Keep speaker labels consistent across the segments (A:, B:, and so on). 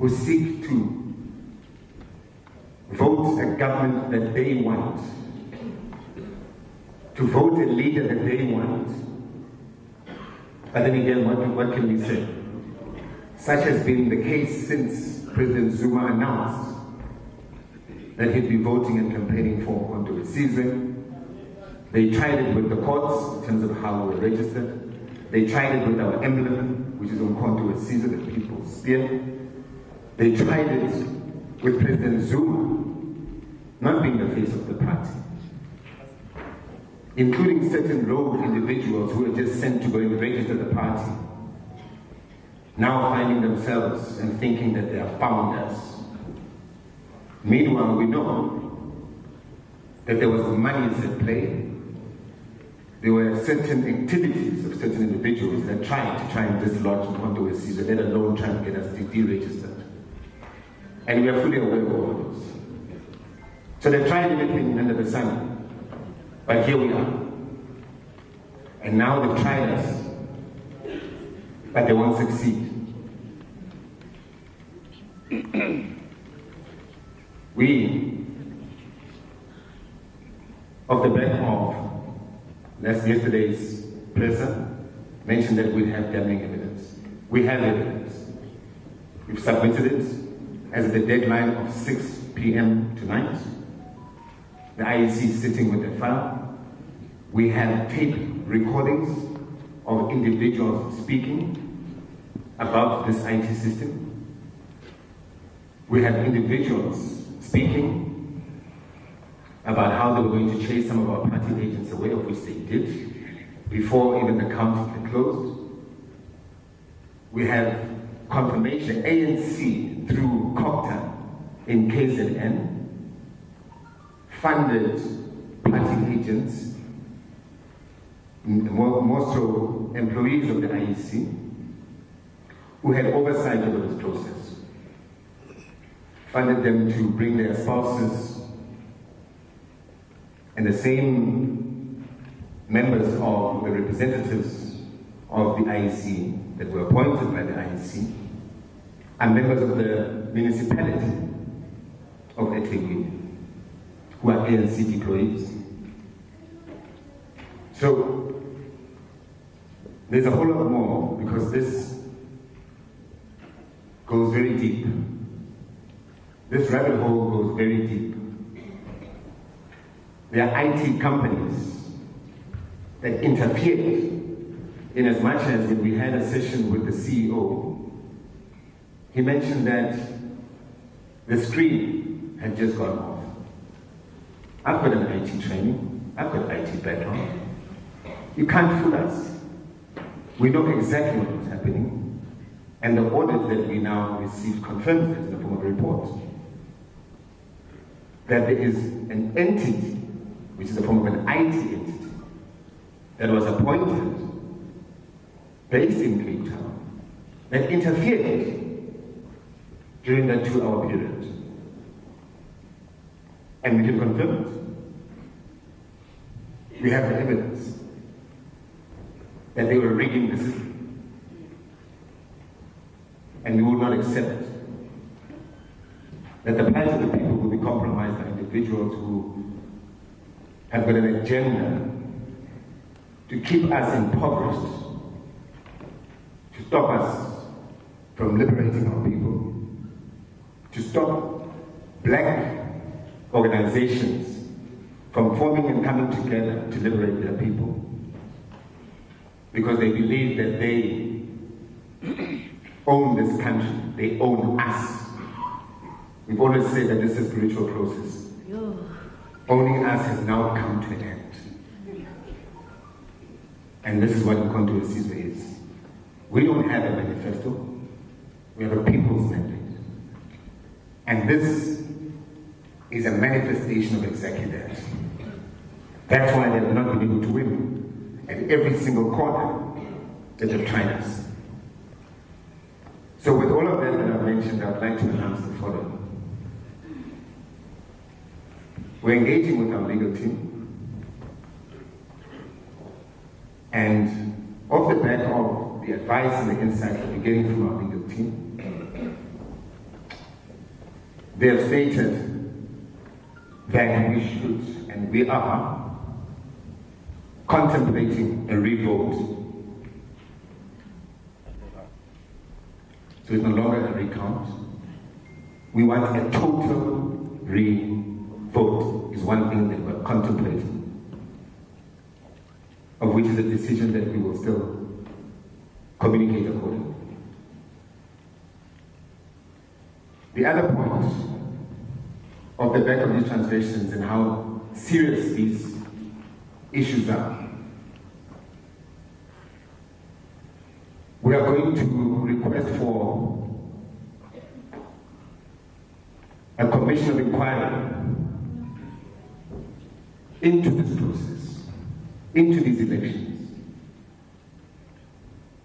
A: who seek to vote a government that they want, to vote a leader that they want. But then again, what can we say? Such has been the case since President Zuma announced that he'd be voting and campaigning for Mkhonto we Sizwe. They tried it with the courts in terms of how we were registered. They tried it with our emblem, which is Mkhonto we Sizwe, the people's spear. They tried it with President Zuma not being the face of the party, including certain rogue individuals who were just sent to go and register the party, now finding themselves and thinking that they are founders. Meanwhile, we know that there was money at play. There were certain activities of certain individuals that tried and dislodge Mkhonto we Sizwe, let alone trying to get us deregistered. And we are fully aware of all of those. So they tried everything under the sun, but here we are. And now they've tried us, but they won't succeed. We, off the back of yesterday's presser, mentioned that we'd have damning evidence. We have evidence. We've submitted it as the deadline of 6 p.m. tonight. The IEC is sitting with the file. We have tape recordings of individuals speaking about this IT system. We have individuals speaking about how they were going to chase some of our party agents away, of which they did, before even the counting had closed. We have confirmation, ANC through COPTA in KZN, funded party agents, more so employees of the IEC, who had oversight over this process, funded them to bring their spouses, and the same members of the representatives of the IEC that were appointed by the IEC are members of the municipality of eThekwini, who are ANC employees. So there's a whole lot more, because this goes very deep. This rabbit hole goes very deep. There are IT companies that interfered, in as much as when we had a session with the CEO, he mentioned that the screen had just gone off. I've got an IT training, I've got IT background. You can't fool us. We know exactly what was happening, and the audit that we now received confirms it in the form of a report. That there is an entity, which is the form of an IT entity, that was appointed, based in Cape Town, that interfered during that 2-hour period. And we can confirm it. We have the evidence that they were rigging the system. And we will not accept that the plans of the people will be compromised by individuals who have got an agenda to keep us impoverished, to stop us from liberating our people, to stop black organizations from forming and coming together to liberate their people, because they believe that they own this country, they own us. We've always said that this is a spiritual process. Owning us has now come to an end. And this is what Mkhonto we Sizwe is. We don't have a manifesto, we have a people's mandate. And this is a manifestation of exactly that. That's why they have not been able to win at every single corner that they've tried us. So with all of that I've mentioned, I'd like to announce the following. We're engaging with our legal team, and off the back of the advice and the insights that we're getting from our legal team, they have stated that we should, and we are, contemplating a revote. So it's no longer a recount. We want a total re-vote, is one thing that we're contemplating, of which is a decision that we will still communicate accordingly. The other point of the back of these translations and how serious these issues are, we are going to request for a commission of inquiry into this process, into these elections,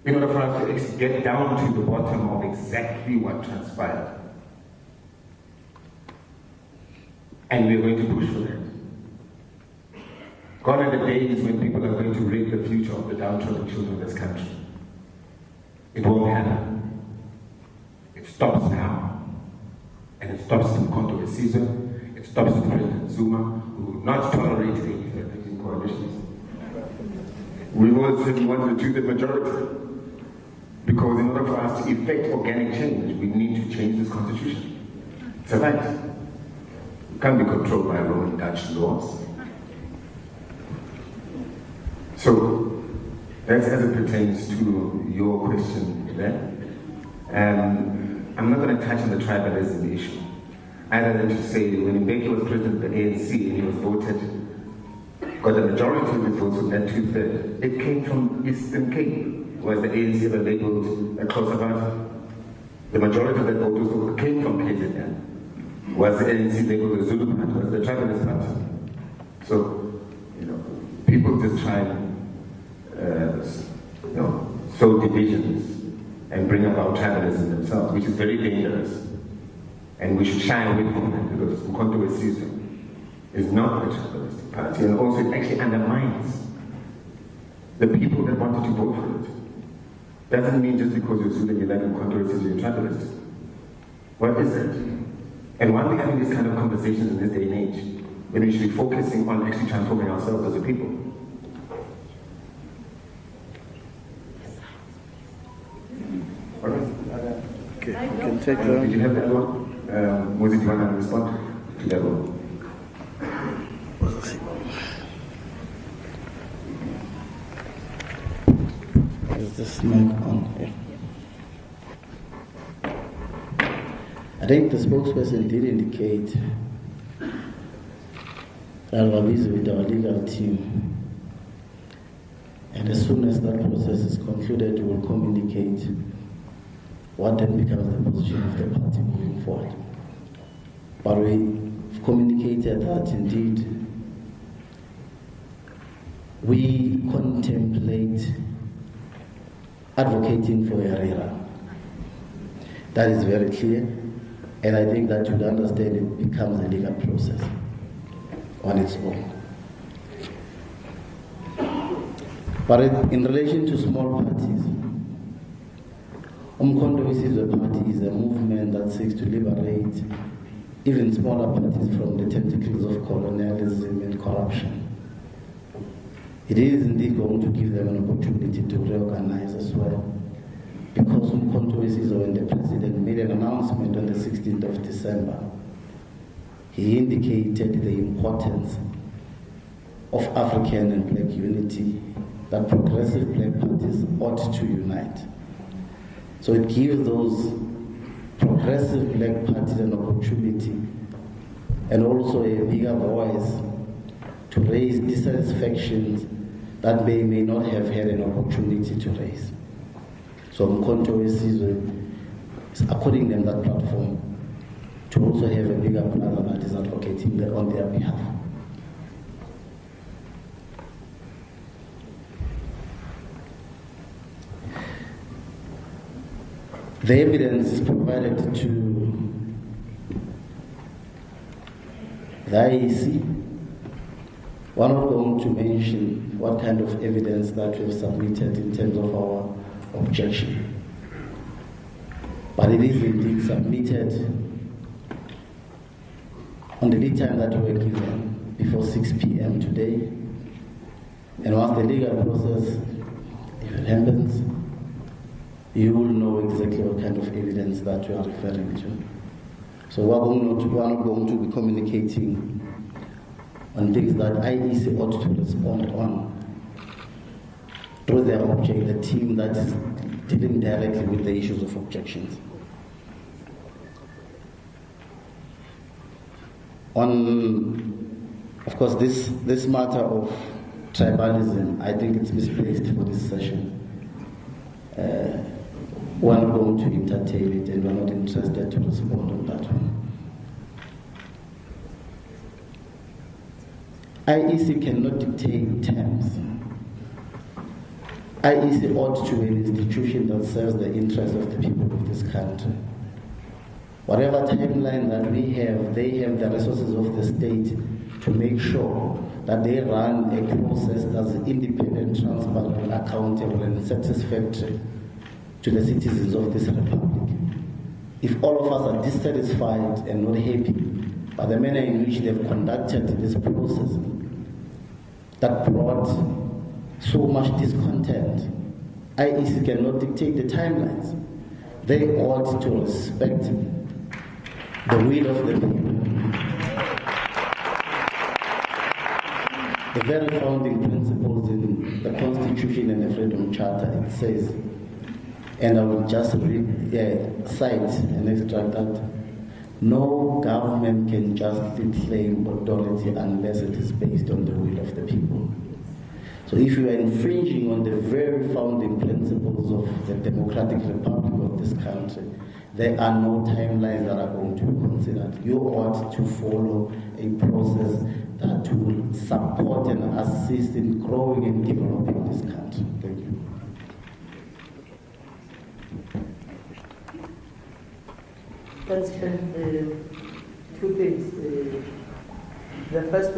A: in order for us to actually get down to the bottom of exactly what transpired. And we're going to push for that. Gone are the days when people are going to rig the future of the downtrodden children of this country. It won't happen. It stops now. And it stops in Mkhonto season. It stops with President Zuma, who will not tolerate any third coalitions. We always want to choose the majority. Because in order for us to effect organic change, we need to change this constitution. It's a fact. It can't be controlled by Roman Dutch laws. So, that's as it pertains to your question there. I'm not going to touch on the tribalism issue. Other than to say that when Mbeki was president of the ANC and he was voted, got a majority of his votes from that 2/3, it came from Eastern Cape. Was the ANC ever labeled a close about? The majority of that vote came from KZN. Was the ANC labeled the Zulu party? Was the tribalist party? So, people just try and sow divisions and bring about tribalism themselves, which is very dangerous. And we should shy away from that because Mkhonto season is not a tribalist party, and also it actually undermines the people that wanted to vote for it. Doesn't mean just because you're Zulu and you like Mkhonto season, you're tribalist. What is it? And why are we having these kind of conversations in this day and age when we should be focusing on actually transforming ourselves as a people?
B: Okay, you can take that.
A: Did you have that one? Was it you want to respond to that one?
B: Is this mic on here? I think the spokesperson did indicate that I'll visit with our legal team, and as soon as that process is concluded, we will communicate what then becomes the position of the party moving forward. But we've communicated that indeed we contemplate advocating for IRERA. That is very clear, and I think that you'd understand it becomes a legal process on its own. But in relation to small parties, Umkhonto Isizwe Party is a movement that seeks to liberate even smaller parties from the tentacles of colonialism and corruption. It is indeed going to give them an opportunity to reorganize as well. Because Umkhonto Isizwe, when the president made an announcement on the 16th of December, he indicated the importance of African and black unity, that progressive black parties ought to unite. So it gives those progressive black parties an opportunity and also a bigger voice to raise dissatisfactions that they may not have had an opportunity to raise. So Umkhonto Isizwe is according them that platform to also have a bigger brother that is advocating on their behalf. The evidence is provided to the IEC. We're not going to mention what kind of evidence that we've submitted in terms of our objection. But it is indeed submitted on the lead time that we were given before 6 p.m. today. And once the legal process, if it happens, you will know exactly what kind of evidence that you are referring to. So we're not going to be communicating on things that IEC ought to respond on through their the team that is dealing directly with the issues of objections. On, of course, this matter of tribalism, I think it's misplaced for this session. We're not going to entertain it, and we're not interested to respond on that one. IEC cannot dictate terms. IEC ought to be an institution that serves the interests of the people of this country. Whatever timeline that we have, they have the resources of the state to make sure that they run a process that's independent, transparent, accountable, and satisfactory to the citizens of this republic. If all of us are dissatisfied and not happy by the manner in which they've conducted this process that brought so much discontent, IEC cannot dictate the timelines. They ought to respect the will of the people. The very founding principles in the Constitution and the Freedom Charter, it says, and I will just cite an extract that no government can justly claim authority unless it is based on the will of the people. So if you are infringing on the very founding principles of the democratic republic of this country, there are no timelines that are going to be considered. You ought to follow a process that will support and assist in growing and developing this country. Thank you.
C: President, two things. The first